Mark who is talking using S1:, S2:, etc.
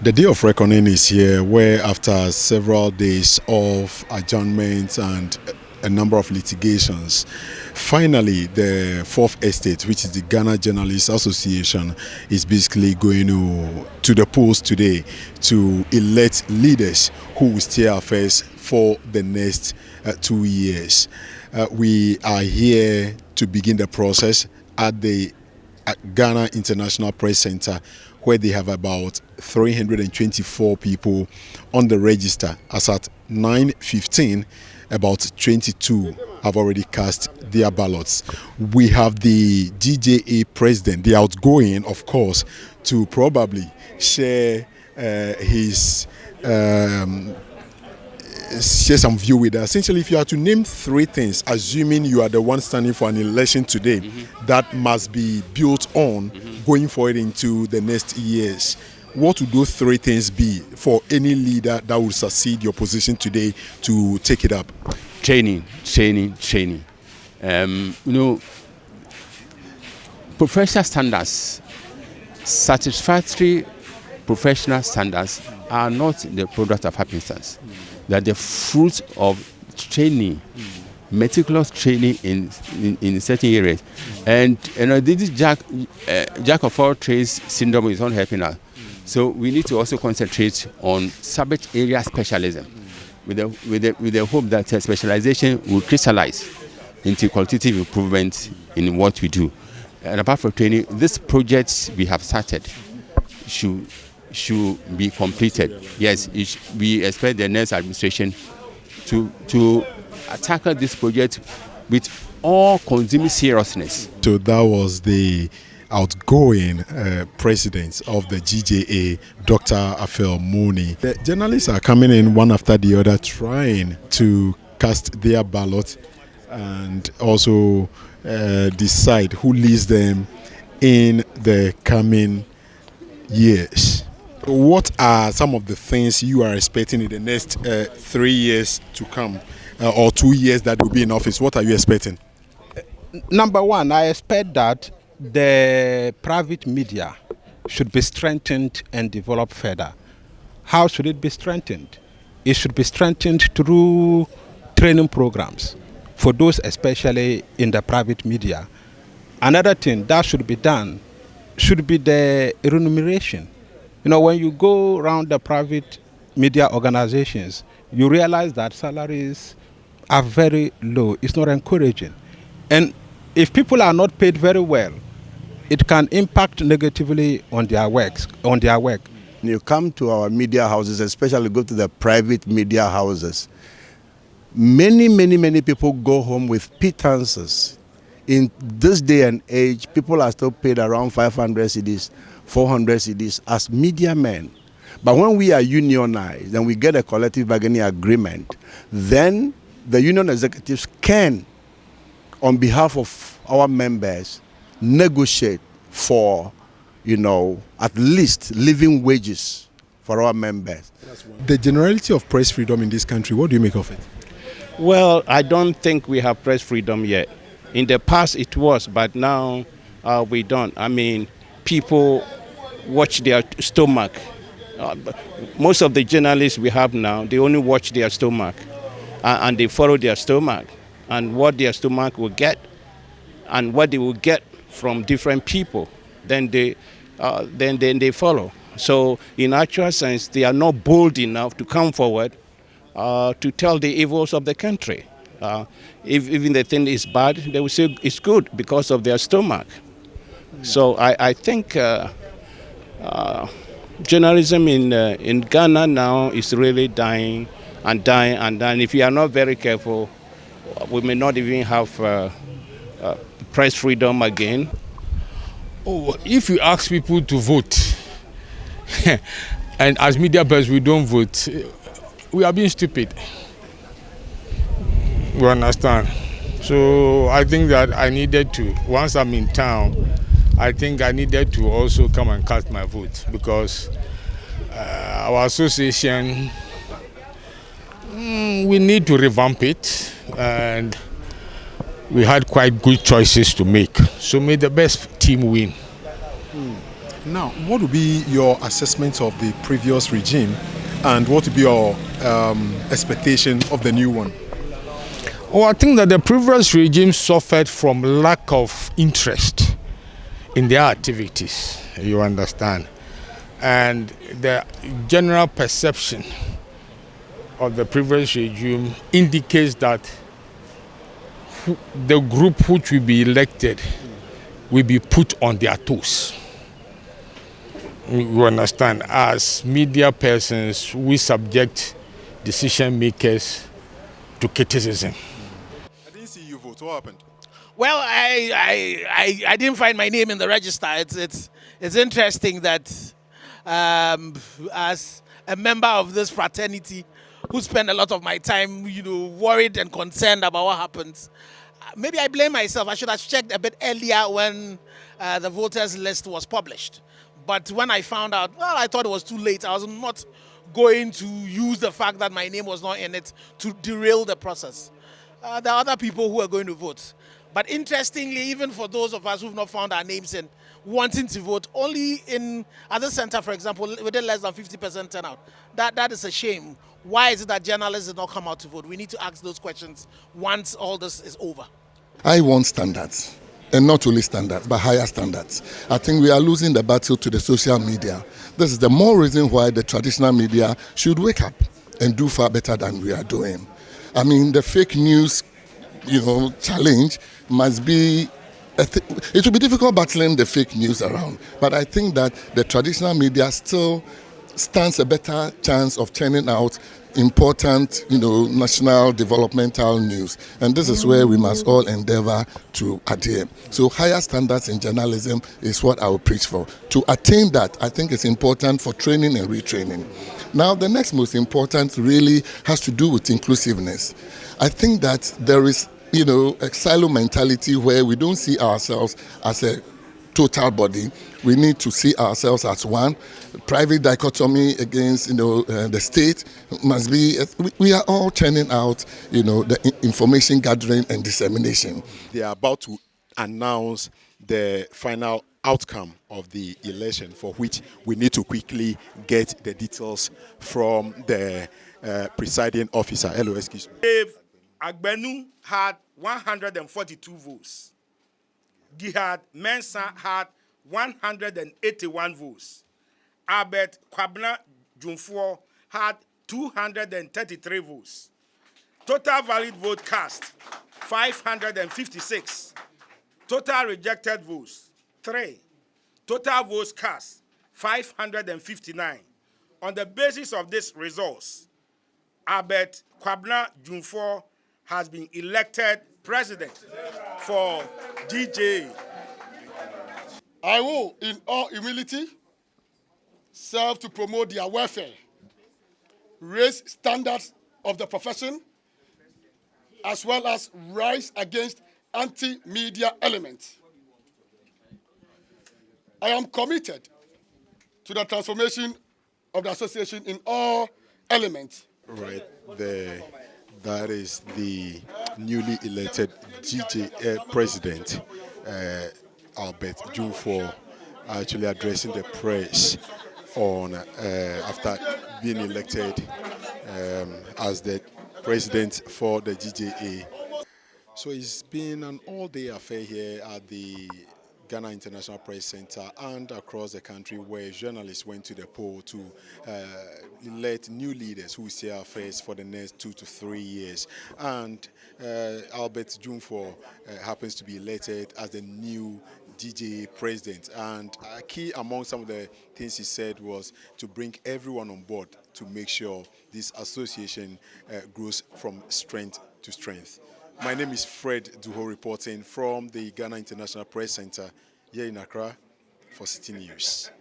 S1: The day of reckoning is here, where after several days of adjournments and a number of litigations, finally the Fourth Estate, which is the Ghana Journalists Association, is basically going to the polls today to elect leaders who will steer affairs for the next 2 years. We are here to begin the process at the Ghana International Press Center, where they have about 324 people on the register. As at 9:15, about 22 have already cast their ballots. We have the GJA President, the outgoing, of course, to probably share share some view with us. Essentially, if you are to name three things, assuming you are the one standing for an election today, that must be built on going forward into the next years, what would those three things be for any leader that will succeed your position today to take it up?
S2: Training. Professional standards, satisfactory professional standards are not the product of happenstance. They are the fruit of training, meticulous training in certain areas. And this jack of all trades syndrome is not helping us. So we need to also concentrate on subject area specialism with the hope that specialization will crystallize into qualitative improvement in what we do. And apart from training, this project we have started should be completed. Yes, we expect the next administration to tackle this project with all consuming seriousness.
S1: So that was the outgoing president of the GJA, Dr. Afel Mooney. The journalists are coming in one after the other, trying to cast their ballot and also decide who leads them in the coming years. What are some of the things you are expecting in the next 3 years to come, or 2 years that will be in office? What are you expecting?
S3: Number one, I expect that the private media should be strengthened and developed further. How should it be strengthened? It should be strengthened through training programs for those especially in the private media. Another thing that should be done should be the remuneration. When you go around the private media organizations, you realize that salaries are very low. It's not encouraging. And if people are not paid very well, it can impact negatively on their work.
S4: You come to our media houses, especially go to the private media houses. Many people go home with pittances. In this day and age, people are still paid around 500 cedis, 400 cedis as media men. But when we are unionized and we get a collective bargaining agreement, then the union executives can, on behalf of our members, negotiate for, at least living wages for our members.
S1: The generality of press freedom in this country, what do you make of it?
S5: Well, I don't think we have press freedom yet. In the past it was, but now we don't. People watch their stomach. Most of the journalists we have now, they only watch their stomach and they follow their stomach and what their stomach will get and what they will get from different people. Then they follow. So in actual sense, they are not bold enough to come forward to tell the evils of the country. If even the thing is bad, they will say it's good because of their stomach. So I think journalism in Ghana now is really dying. If you are not very careful, we may not even have press freedom again.
S6: Oh, if you ask people to vote, and as media persons we don't vote, we are being stupid. You understand? So I think that I needed to, once I'm in town, I think I needed to also come and cast my vote because our association, we need to revamp it, and we had quite good choices to make. So may the best team win.
S1: Now, what would be your assessment of the previous regime, and what would be your expectation of the new one?
S6: Well, I think that the previous regime suffered from lack of interest in their activities, you understand. And the general perception of the previous regime indicates that the group which will be elected will be put on their toes. You understand, as media persons, we subject decision makers to criticism.
S1: I didn't see you vote. What happened?
S7: Well, I didn't find my name in the register. It's interesting that as a member of this fraternity who spend a lot of my time, worried and concerned about what happens, maybe I blame myself. I should have checked a bit earlier when the voters list was published. But when I found out, well, I thought it was too late. I was not going to use the fact that my name was not in it to derail the process. There are other people who are going to vote. But interestingly, even for those of us who've not found our names in, wanting to vote, only in other center, for example, we did less than 50% turnout. That is a shame. Why is it that journalists did not come out to vote? We need to ask those questions once all this is over.
S8: I want standards, and not only standards, but higher standards. I think we are losing the battle to the social media. This is the more reason why the traditional media should wake up and do far better than we are doing. I mean, the fake news, challenge must be. It will be difficult battling the fake news around, but I think that the traditional media still stands a better chance of churning out important, national developmental news. And this is where we must all endeavor to adhere. So higher standards in journalism is what I will preach for. To attain that, I think it's important for training and retraining. Now, the next most important really has to do with inclusiveness. I think that there is, a silo mentality where we don't see ourselves as a total body. We need to see ourselves as one. Private dichotomy against, the state must be. We are all churning out, the information gathering and dissemination.
S1: They are about to announce the final outcome of the election, for which we need to quickly get the details from the presiding officer. Hello, excuse me.
S9: Dave Agbenu had 142 votes. Gihad Mensah had 181 votes. Albert Kwabena Dwumfuor had 233 votes. Total valid vote cast, 556. Total rejected votes, 3. Total votes cast, 559. On the basis of these results, Albert Kwabena Dwumfuor has been elected president for GJA.
S10: I will, in all humility, serve to promote their welfare, raise standards of the profession, as well as rise against anti-media elements. I am committed to the transformation of the association in all elements.
S1: Right there, that is the newly elected GJA President, Albert Dwumfuor, actually addressing the press on after being elected as the president for the GJA. So it's been an all-day affair here at the Ghana International Press Center and across the country, where journalists went to the poll to elect new leaders who will see our face for the next 2 to 3 years. And Albert Dwumfuor happens to be elected as the new GJA president. And key among some of the things he said was to bring everyone on board to make sure this association grows from strength to strength. My name is Fred Duho, reporting from the Ghana International Press Center here in Accra for City News.